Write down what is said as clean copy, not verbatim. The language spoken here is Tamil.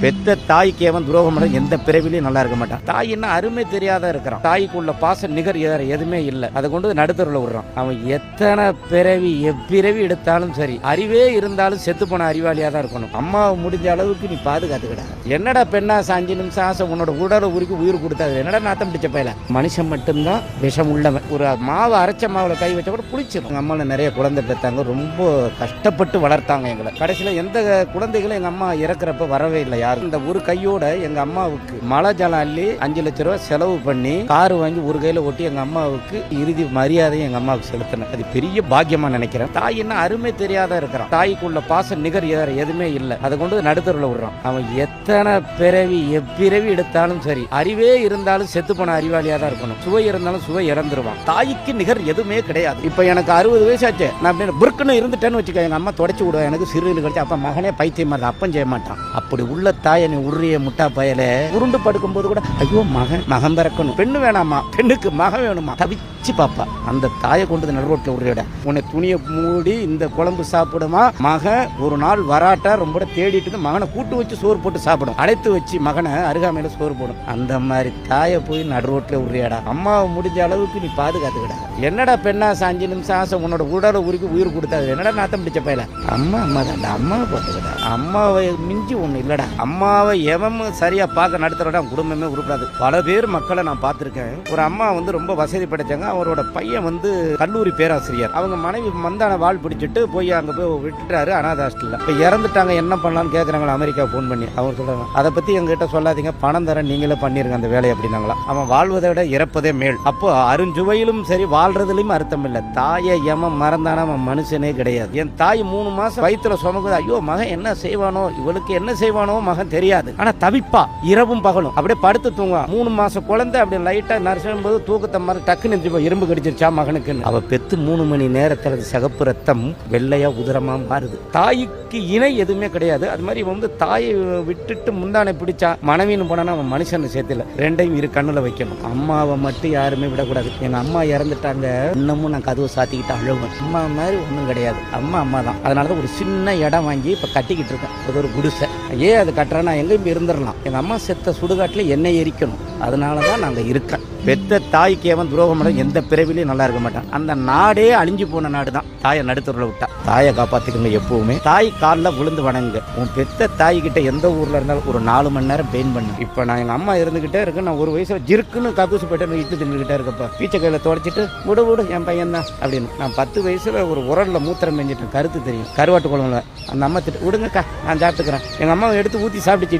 பெத்த தாய்க்கு அவன் துரோகம் பண்ண எந்த பிறவிலையும் நல்லா இருக்க மாட்டான். தாயின்னா அருமை தெரியாத இருக்கிறான். தாய்க்குள்ள பாச நிகர் எதுவுமே இல்லை. அதை கொண்டு நடுத்தருவில் விடுறான். அவன் எத்தனை பிறவி எப்பிறவி எடுத்தாலும் சரி, அறிவே இருந்தாலும் செத்து போன அறிவாளியா தான் இருக்கணும். அம்மாவை முடிஞ்ச அளவுக்கு நீ பாதுகாத்துக்கிட. என்னடா பெண்ணா 5 நிமிஷம் ஆசை உன்னோட உடலை உருக்கி உயிர் கொடுத்தாது. என்னடா நாத்தம் பிடிச்ச பையல. மனுஷன் மட்டும்தான் விஷம் உள்ளவன். ஒரு மாவு அரைச்ச மாவுல கை வச்ச கூட புளிச்சிடும். எங்க அம்மாவில் நிறைய குழந்தை பெற்றாங்க. ரொம்ப கஷ்டப்பட்டு வளர்த்தாங்க எங்களை. கடைசியில் எந்த குழந்தைகளும் எங்க அம்மா இறக்குறப்ப வரவே இல்லை. இந்த ஒரு கையோட எங்க அம்மாவுக்கு மழை ஜலம் அள்ளி 5 லட்சம் ரூபாய் செலவு பண்ணி கார் வாங்கி ஒரு கையில ஒட்டி எங்க அம்மாவுக்கு இறுதி மரியாதையும் எங்க அம்மாவுக்கு செலுத்தினேன். அது பெரிய பாக்கியமா நினைக்கிறேன். தாய் என்ன அருமை தெரியாத இருக்கிறான். தாய்க்குள்ள பாச நிகர் எதுவுமே இல்லை. அதை கொண்டு நடுத்தருவில் விடுறான். அவன் எத்தனை பிறவி எப்பிறவி எடுத்தாலும் சரி, அறிவே இருந்தாலும் செத்து போன அறிவாளியா தான் இருக்கணும். சுவை இருந்தாலும் சுவை இறந்துருவான். தாய்க்கு நிகர் எதுவுமே கிடையாது. இப்ப எனக்கு 60 வயசாச்சு. நான் புருக்குன்னு இருந்துட்டேன்னு வச்சுக்க, எங்க அம்மா தொடச்சு விடுவேன். எனக்கு சிறுவில் கிடைச்சா அப்ப மகனே பைத்தியமா அப்பம் செய்ய மாட்டான். அப்படி உள்ள தாயை நீ உருறிய முட்டா பயல உருண்டு படுக்கும் போது கூட ஐயோ மகன் பிறக்கணும், பெண்ணு வேணாமா, பெண்ணுக்கு மகன் வேணுமா, தவிச்சு பாப்பா. அந்த தாயை கொண்டு நடுரோட்டில் உருவிட உன்னை துணியை மூடி இந்த குழம்பு சாப்பிடுமா. மகன் ஒரு நாள் வராட்டா ரொம்ப தேடிட்டு மகனை கூட்டு வச்சு சோறு போட்டு சாப்பிடும். அடைத்து வச்சு மகனை அருகாமையில சோறு போடும். அந்த மாதிரி தாயை போய் நடுரோட்டில் உருவியாடா. அம்மாவை முடிஞ்ச அளவுக்கு நீ பாதுகாத்துக்கிட. என்னடா பெண்ணா 5 நிமிஷம் ஆசை உன்னோட உடலை உருக்கி உயிர் கொடுத்தாது. என்னடா நாத்தம் பிடிச்ச பையல. அம்மா தான் அம்மாவை பார்த்துக்கிட்ட. அம்மாவை மிஞ்சி ஒண்ணு இல்லடா. அம்மாவை எவன் சரியா பார்க்க நடத்துறடா குடும்பமே உருப்படாது. பல பேர் மக்களை நான் பார்த்திருக்கேன். ஒரு அம்மா ரொம்ப வசதி படைச்சாங்க. அவரோட பையன் கல்லூரி பேராசிரியர். அவங்க மனைவி மந்தான வாழ் பிடிச்சிட்டு போய் அங்க போய் விட்டுட்டாரு அனாதை ஹாஸ்டல்ல. இப்ப இறந்துட்டாங்க, என்ன பண்ணலாம்னு கேட்கறாங்களா அமெரிக்கா போன் பண்ணி. அவர் சொல்றாங்க அதை பத்தி எங்ககிட்ட சொல்லாதீங்க, பணம் தர நீங்களே பண்ணிருங்க அந்த வேலையை அப்படின்னாங்களா. அவன் வாழ்வதை விட இறப்பதே மேல். அப்போ அருஞ்சுவையிலும் சரி வாழ்றதுலயும் அர்த்தம் இல்லை. தாயை எமன் மறந்தான அவன் மனுஷனே கிடையாது. என் தாய் 3 மாசம் வயிற்றுல சுமக்குது. ஐயோ மகன் என்ன செய்வானோ, இவளுக்கு என்ன செய்வானோ மகன் தெரியாது. ஆனா தவிப்பா இரவும் பகலும். அப்படியே படுத்து தூங்க 3 மாசம் குழந்தை அப்படி லைட்டா நரசும் போது தூக்கத்தை மாதிரி டக்குன்னு இரும்பு கடிச்சிருச்சா மகனுக்கு. அவ பெத்து 3 மணி நேரத்துல சிகப்பு ரத்தம் வெள்ளையா உதிரமா மாறுது. தாய்க்கு இணை எதுவுமே கிடையாது. அது மாதிரி தாயை விட்டுட்டு முந்தானை பிடிச்சா மனைவின்னு போனா அவன் மனுஷன் சேர்த்துல ரெண்டையும் இரு கண்ணுல வைக்கணும். அம்மாவை மட்டும் யாருமே விடக்கூடாது. எங்க அம்மா இறந்துட்டாங்க, இன்னமும் நான் கதவை சாத்திக்கிட்டு அழுவேன். அம்மா மாதிரி ஒண்ணும் கிடையாது. அம்மா தான். அதனாலதான் ஒரு சின்ன இடம் வாங்கி இப்ப கட்டிக்கிட்டு இருக்கேன். அது ஒரு குடிசை. ஏன் அது கட்டுறேன்னா எங்கேயும் இருந்துடலாம். எங்க அம்மா செத்த சுடுகாட்டுல எண்ணெய் எரிக்கணும். அதனாலதான் நாங்க இருக்கேன். பெத்த தாய்க்கு அவன் துரோகம் பண்ண எந்த பிறவிலையும் நல்லா இருக்க மாட்டான். அந்த நாடே அழிஞ்சு போன நாடு தான் தாயை நடுத்தருவில் விட்டா. தாயை காப்பாத்திக்கணும். எப்பவுமே தாய் காலில் விழுந்து வணங்க. உன் பெத்த தாய் கிட்ட எந்த ஊர்ல இருந்தாலும் ஒரு 4 மணி நேரம் பெயின் பண்ணு. இப்ப நான் எங்க அம்மா இருந்துகிட்டே இருக்கேன். நான் ஒரு வயசுல ஜிருக்குன்னு கக்கூசு போயிட்டு இட்டு தின்னுகிட்டே இருக்கப்ப பீச்சை கையில தொடச்சிட்டு விடு என் பையன் தான் அப்படின்னு. நான் 10 வயசுல ஒரு உரல்ல மூத்திரம் பெஞ்சிட்டேன். கருத்து தெரியும், கருவாட்டு குழம்புல. அந்த அம்மா திட்டு விடுங்கக்கா நான் சாப்பிட்டுக்கிறேன். எங்க அம்மாவை எடுத்து ஊத்தி சாப்பிடுச்சு.